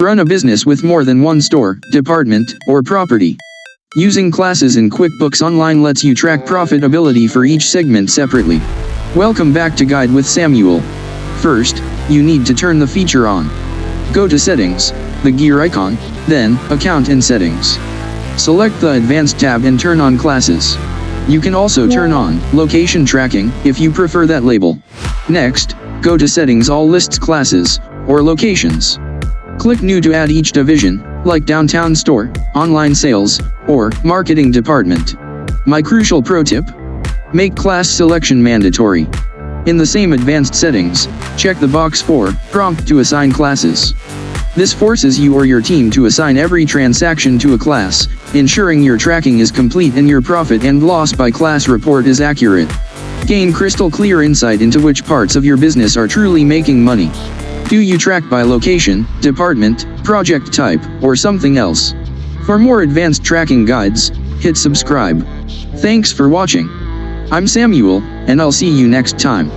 Run a business with more than one store, department, or property. Using classes in QuickBooks Online lets you track profitability for each segment separately. Welcome back to Guide with Samuel. First, you need to turn the feature on. Go to Settings, the gear icon, then Account and Settings. Select the Advanced tab and turn on Classes. You can also turn on Location Tracking if you prefer that label. Next, go to Settings. All lists classes or locations. Click New to add each division, like Downtown Store, Online Sales, or Marketing Department. My crucial pro tip: make class selection mandatory. In the same advanced settings, check the box for Prompt to assign classes. This forces you or your team to assign every transaction to a class, ensuring your tracking is complete and your profit and loss by class report is accurate. Gain crystal clear insight into which parts of your business are truly making money. Do you track by location, department, project type, or something else? For more advanced tracking guides, hit subscribe. Thanks for watching. I'm Samuel, and I'll see you next time.